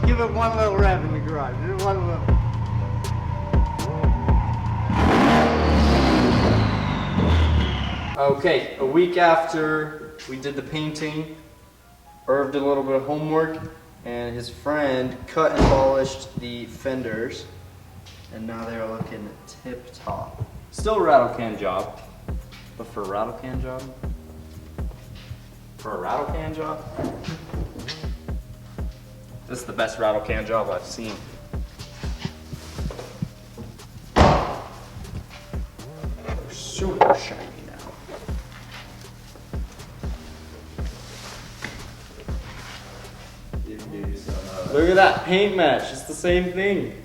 Give it one little rev in the garage. Just one little. Okay, a week after we did the painting, Irv did a little bit of homework, and his friend cut and polished the fenders, and now they are looking tip top. Still a rattle can job, but for a rattle can job, this is the best rattle can job I've seen. They're super shiny now. Look at that paint match. It's the same thing.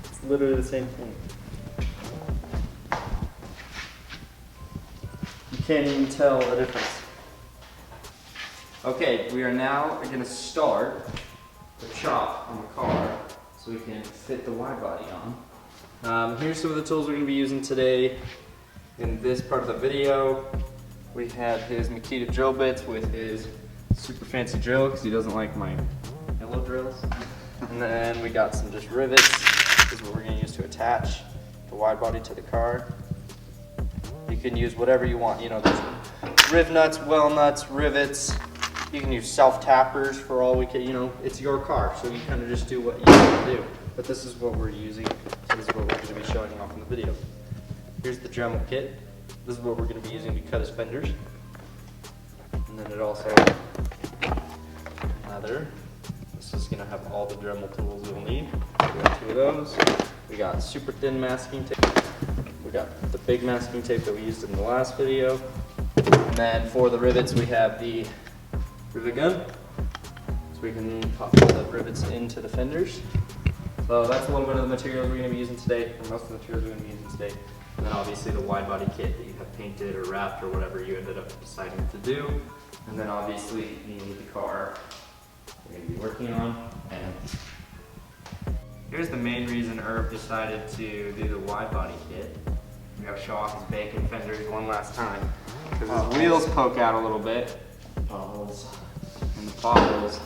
It's literally the same thing. You can't even tell the difference. Okay, we are now going to start the chop on the car so we can fit the wide body on. Here's some of the tools we're going to be using today. In this part of the video, we have his Makita drill bits with his super fancy drill because he doesn't like my yellow drills. And then we got some just rivets. This is what we're going to use to attach the wide body to the car. You can use whatever you want. You know, there's riv nuts, well nuts, rivets. You can use self-tappers for all we can, you know, it's your car, so you kind of just do what you want to do. But this is what we're using, so this is what we're going to be showing off in the video. Here's the Dremel kit. This is what we're going to be using to cut his fenders. And then it also, leather. This is going to have all the Dremel tools you'll need. We got 2 of those. We got super thin masking tape. We got the big masking tape that we used in the last video. And then for the rivets, we have the rivet gun, so we can pop the rivets into the fenders. So that's a little bit of the materials we're going to be using today, or most of the materials we're going to be using today. And then obviously the wide body kit that you have painted or wrapped or whatever you ended up deciding to do. And then obviously you need the car we're going to be working on. And here's the main reason Irv decided to do the wide body kit. We got to show off his bacon fenders one last time because his wheels poke out a little bit. And the potholes,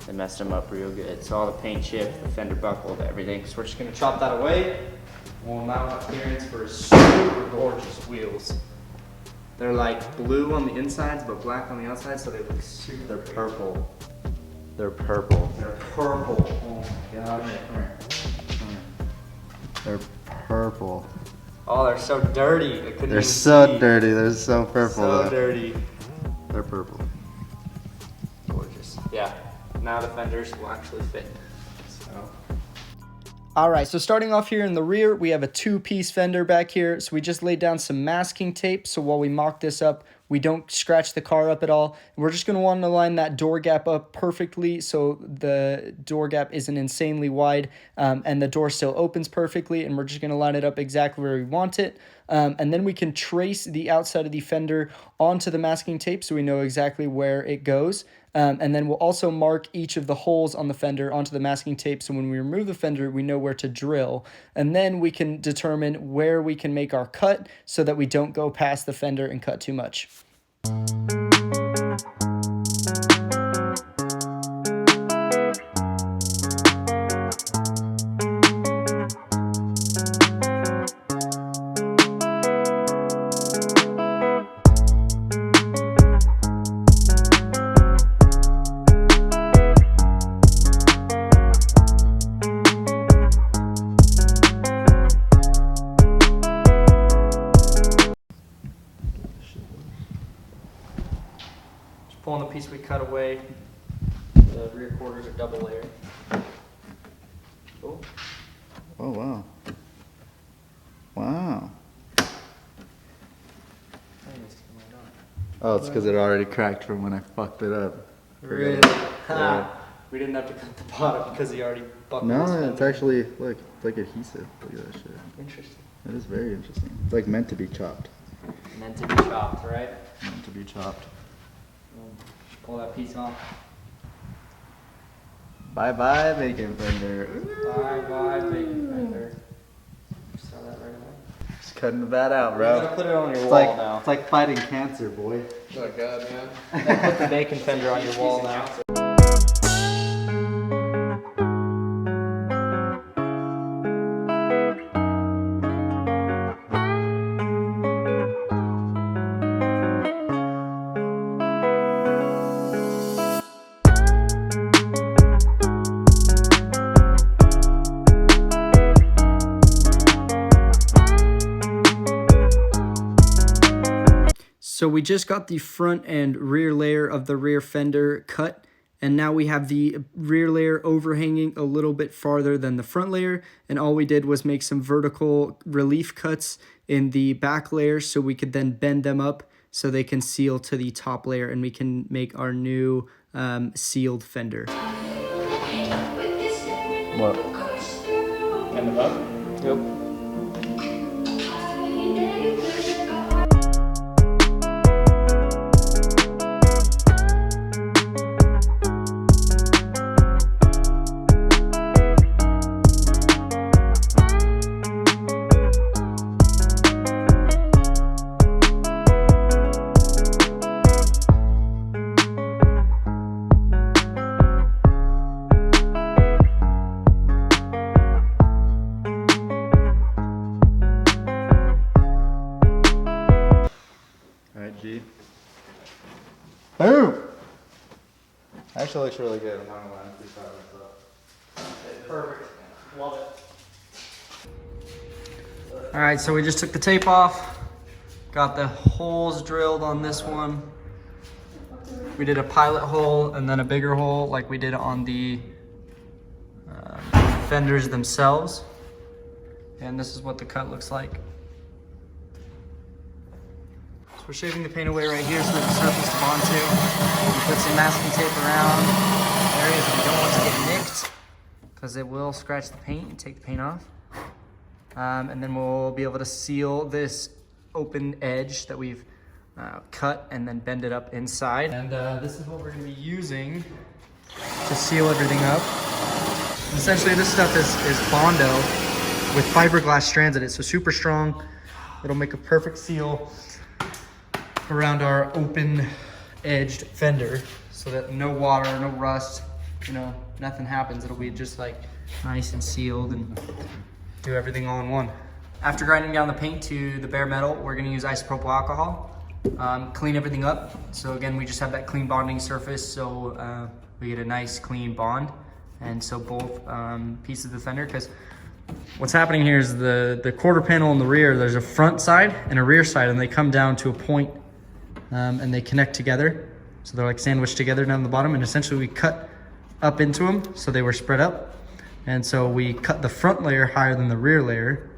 they messed them up real good. So all the paint chipped, the fender buckled, everything. So we're just gonna chop that away. We'll now have clearance for super gorgeous wheels. They're like blue on the insides, but black on the outside, so they look super. They're purple. They're purple. They're purple. Oh my gosh. They're purple. Oh, they're so dirty. They're so dirty. They're so purple. So dirty. They're purple. Gorgeous. Yeah. Now the fenders will actually fit. So. All right, so starting off here in the rear, we have a 2-piece fender back here. So we just laid down some masking tape. So while we mock this up, we don't scratch the car up at all. We're just going to want to line that door gap up perfectly so the door gap isn't insanely wide and the door still opens perfectly. And we're just going to line it up exactly where we want it. And then we can trace the outside of the fender onto the masking tape so we know exactly where it goes. And then we'll also mark each of the holes on the fender onto the masking tape so when we remove the fender, we know where to drill. And then we can determine where we can make our cut so that we don't go past the fender and cut too much. Pulling the piece we cut away, quarters are double layer. Cool. Oh, wow. Wow. Oh, it's because it already cracked from when I fucked it up. Really? Yeah. We didn't have to cut the bottom because he already buckled his No, fender. it's actually, look, it's like adhesive. Look at that shit. Interesting. It is very interesting. It's like meant to be chopped. Meant to be chopped, right? Meant to be chopped. Pull that piece off. Bye-bye, bacon fender. Bye, bacon fender. Saw that right away. Just cutting the bat out, You bro. gotta put it on your It's wall like, now. it's like fighting cancer, boy. Oh god, man. Put the bacon fender on your wall now. So we just got the front and rear layer of the rear fender cut, and now we have the rear layer overhanging a little bit farther than the front layer, and all we did was make some vertical relief cuts in the back layer so we could then bend them up so they can seal to the top layer, and we can make our new sealed fender. What? End them up? Yep. Alright, G. Boom! Actually looks really good. I'm not gonna lie. I'm pretty proud of myself. Perfect. Love it. All right, so we just took the tape off, got the holes drilled on this one. We did a pilot hole and then a bigger hole like we did on the fenders themselves. And this is what the cut looks like. So we're shaving the paint away right here so there's a surface to bond to. We put some masking tape around areas that we don't want to get nicked because it will scratch the paint and take the paint off. And then we'll be able to seal this open edge that we've cut and then bend it up inside. And this is what we're gonna be using to seal everything up. And essentially this stuff is Bondo with fiberglass strands in it, so super strong. It'll make a perfect seal around our open edged fender so that no water, no rust, you know, nothing happens. It'll be just like nice and sealed and do everything all in one. After grinding down the paint to the bare metal, we're gonna use isopropyl alcohol, clean everything up. So again, we just have that clean bonding surface, so we get a nice clean bond. And so both pieces of the fender, because what's happening here is the quarter panel in the rear, there's a front side and a rear side, and they come down to a point and they connect together. So they're like sandwiched together down the bottom, and essentially we cut up into them so they were spread up. And so we cut the front layer higher than the rear layer,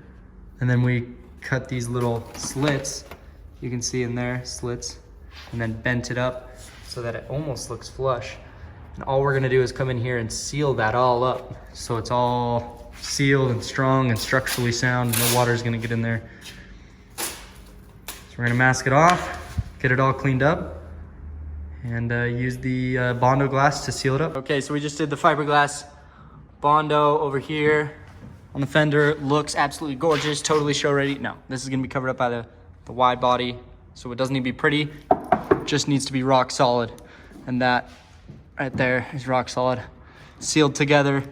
and then we cut these little slits, you can see in there, slits, and then bent it up so that it almost looks flush. And all we're gonna do is come in here and seal that all up so it's all sealed and strong and structurally sound, and no water is gonna get in there. So we're gonna mask it off, get it all cleaned up, and use the Bondo glass to seal it up. Okay, so we just did the fiberglass Bondo over here on the fender. Looks absolutely gorgeous, totally show ready. No, this is gonna be covered up by the wide body, so it doesn't need to be pretty, just needs to be rock solid. And that right there is rock solid. Sealed together,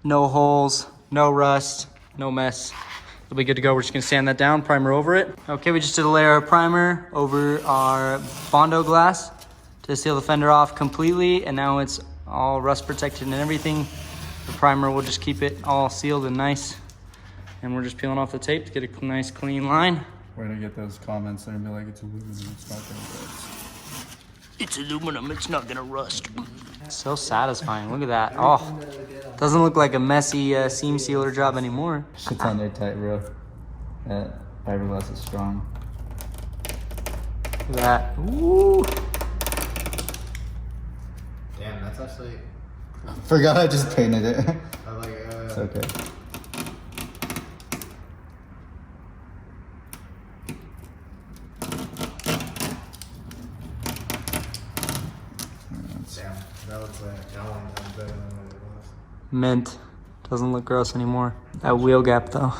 no holes, no rust, no mess. It'll be good to go. We're just gonna sand that down, primer over it. Okay, we just did a layer of primer over our Bondo glass to seal the fender off completely, and now it's all rust protected and everything. The primer will just keep it all sealed and nice. And we're just peeling off the tape to get a nice clean line. We're gonna get those comments there and be like, it's aluminum, it's not gonna rust. It's aluminum, it's not gonna rust. So satisfying. Look at that. Oh, doesn't look like a messy seam sealer job anymore. Shit's on there tight, bro. That fiberglass is strong. Look at that. Ooh. Damn, that's actually. Forgot I just painted it. I like. It's okay. Damn, that looks like a gallon times better than what it was. Mint. Doesn't look gross anymore. That wheel gap though.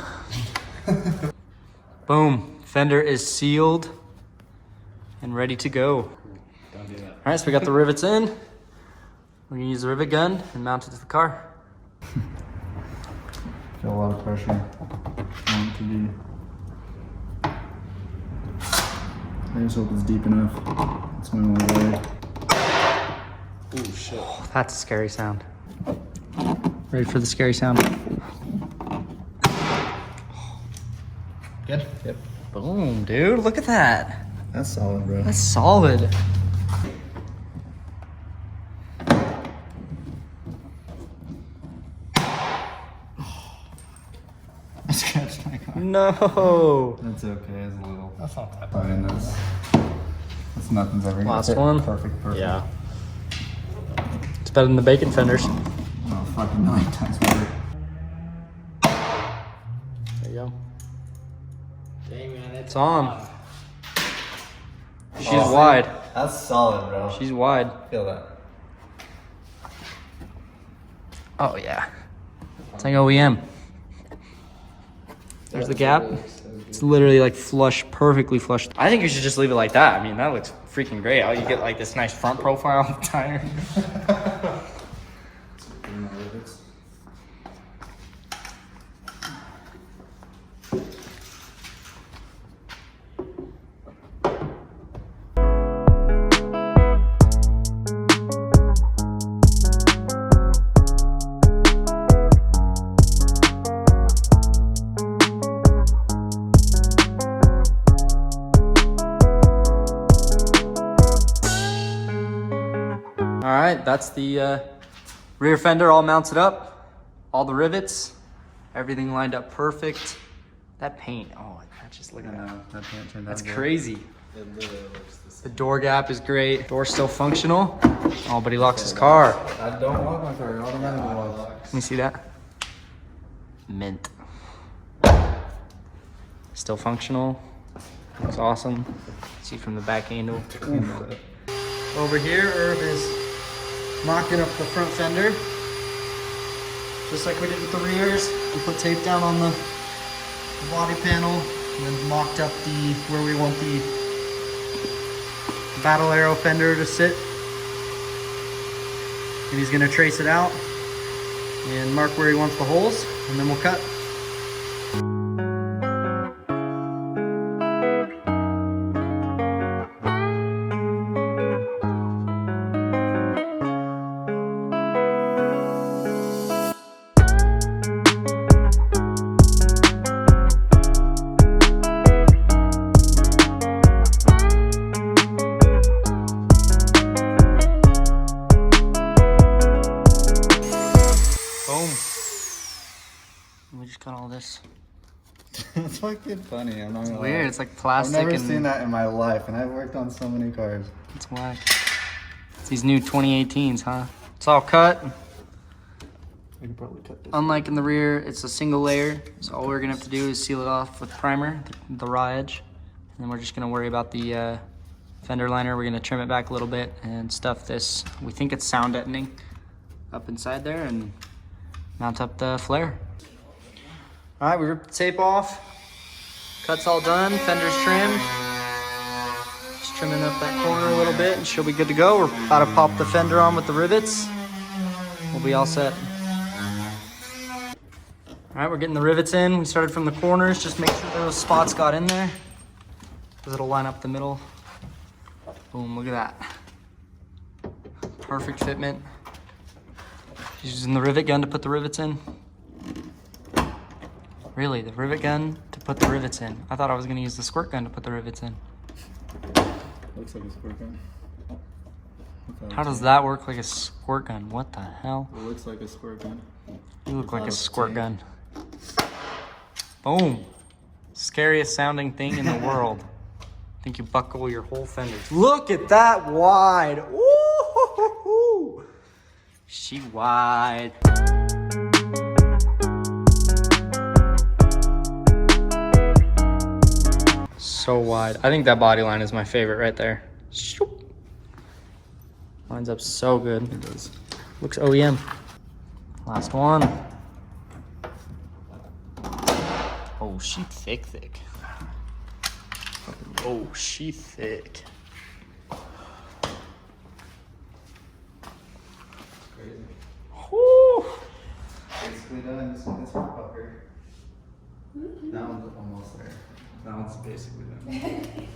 Boom. Fender is sealed and ready to go. Don't do that. All right, so we got the rivets in. We're gonna use the rivet gun and mount it to the car. Feel a lot of pressure. Want it to be. I just hope it's deep enough. That's my only worry. Ooh, shit. Oh, that's a scary sound. Ready for the scary sound? Good? Yep. Boom, dude. Look at that. That's solid, bro. That's solid. I scratched my car. No. That's okay. It's a little. That's not that Fine. That's nothing's ever gonna Last fit. one. Perfect. Yeah. It's better than the bacon fenders. Oh, fucking 9 times better. There you go. Dang, man. It's on. She's Oh, wide. That's solid, bro. She's wide. Feel that. Oh yeah. It's like OEM. There's the gap. It's literally like flush, perfectly flush. I think you should just leave it like that. I mean, that looks freaking great. How you get like this nice front profile on the tire. All right, that's the rear fender all mounted up, all the rivets, everything lined up perfect. That paint, oh, that just look at that. That can't turn That's out good. crazy. It literally looks the same. The door gap is great. Door's still functional. Oh, but he locks his car. I don't lock my car. Automatically locks. Let me see that. Mint. Still functional. Looks awesome. See from the back handle. Over here, Irv is mocking up the front fender. Just like we did with the rears. We put tape down on the body panel and then mocked up the where we want the Battle Aero fender to sit. And he's gonna trace it out and mark where he wants the holes, and then we'll cut. Boom. We just got all this. It's fucking funny. I'm not It's gonna weird. lie. It's like I've plastic never and seen that in my life, and I've worked on so many cars. it's whack. It's these new 2018s, huh? It's all cut. We could probably cut this. Unlike in the rear, it's a single layer. So all we're gonna have to do is seal it off with primer, the raw edge. And then we're just gonna worry about the fender liner. We're gonna trim it back a little bit and stuff this. We think it's sound deadening up inside there and mount up the flare. All right, we ripped the tape off. Cut's all done, fender's trimmed. Just trimming up that corner a little bit and she'll be good to go. We're about to pop the fender on with the rivets. We'll be all set. All right, we're getting the rivets in. We started from the corners, just make sure those spots got in there because it'll line up the middle. Boom, look at that. Perfect fitment. She's using the rivet gun to put the rivets in. Really, the rivet gun to put the rivets in. I thought I was gonna use the squirt gun to put the rivets in. Looks like a squirt gun. Okay. How does that work like a squirt gun? What the hell? It looks like a squirt gun. You look like a Without squirt a gun. Boom. Scariest sounding thing in the world. I think you buckle your whole fenders. Look at that wide. Ooh, she wide. So wide. I think that body line is my favorite right there. Lines up so good. It does. Looks OEM. Last one. Oh, she thick. Oh, she thick. Crazy. Whew. Basically done. This one pucker. That one's almost there. That one's basically done.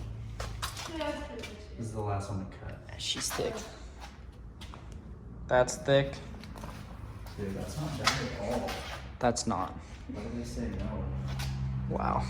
This is the last one to cut. She's thick. That's thick. Dude, that's not bad at all. That's not. Why did they say no? Wow.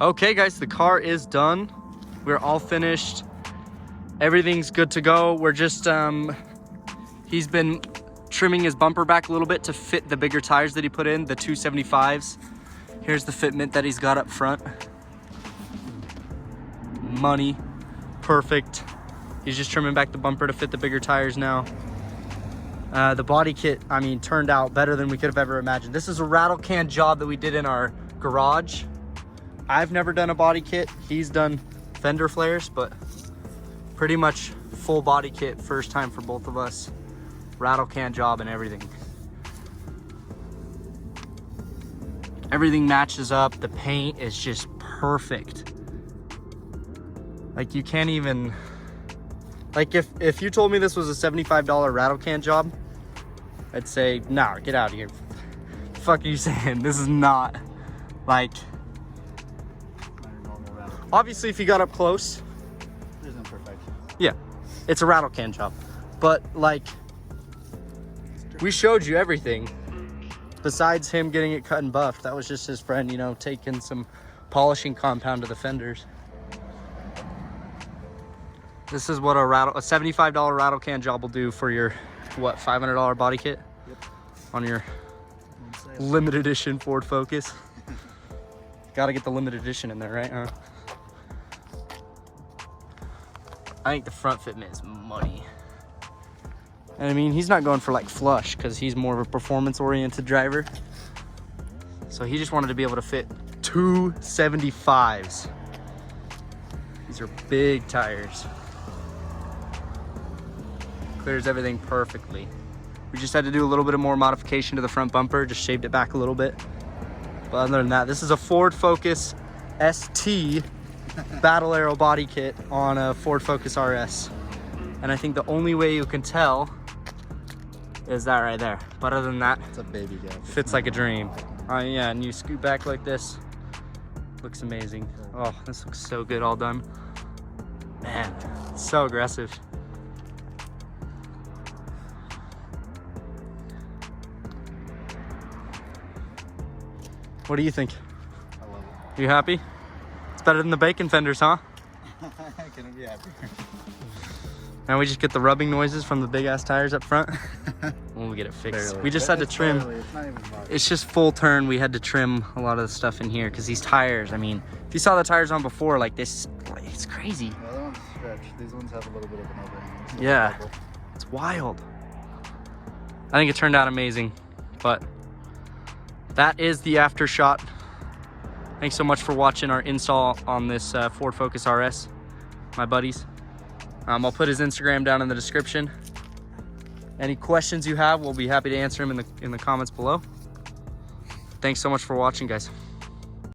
Okay guys, the car is done. We're all finished. Everything's good to go. We're just, he's been trimming his bumper back a little bit to fit the bigger tires that he put in, the 275s. Here's the fitment that he's got up front. Money, perfect. He's just trimming back the bumper to fit the bigger tires now. The body kit, I mean, turned out better than we could have ever imagined. This is a rattle can job that we did in our garage. I've never done a body kit. He's done fender flares, but pretty much full body kit, first time for both of us. Rattle can job and everything. Everything matches up. The paint is just perfect. Like you can't even, like if you told me this was a $75 rattle can job, I'd say, nah, get out of here. The fuck are you saying? This is not like, obviously if you got up close, There's imperfections. yeah, it's a rattle can job. But like, we showed you everything. Besides him getting it cut and buffed, that was just his friend, you know, taking some polishing compound to the fenders. This is what a $75 rattle can job will do for your, what, $500 body kit? Yep. On your limited edition Ford Focus. Gotta get the limited edition in there, right? Huh? I think the front fitment is money. And I mean, he's not going for like flush because he's more of a performance oriented driver. So he just wanted to be able to fit 275s. These are big tires. Clears everything perfectly. We just had to do a little bit of more modification to the front bumper, just shaved it back a little bit. But other than that, this is a Ford Focus ST Battle Aero body kit on a Ford Focus RS. And I think the only way you can tell is that right there. But other than that, It's a baby job. fits like a dream. Yeah, and you scoot back like this. Looks amazing. Oh, this looks so good all done. Man, it's so aggressive. What do you think? I love You happy? It's better than the bacon fenders, huh? it. Couldn't be happier. Now we just get the rubbing noises from the big ass tires up front when we get it fixed. Barely. We just had to It's trim. barely, It's not even about It's just full turn. We had to trim a lot of the stuff in here because these tires, I mean, if you saw the tires on before, like this, like, it's crazy. The other one's stretched. These ones have a little bit of an overhang. It's Yeah. horrible. It's wild. I think it turned out amazing, but that is the after shot Thanks so much for watching our install on this Ford Focus RS, my buddies. I'll put his Instagram down in the description. Any questions you have, we'll be happy to answer them in the comments below. Thanks so much for watching, guys.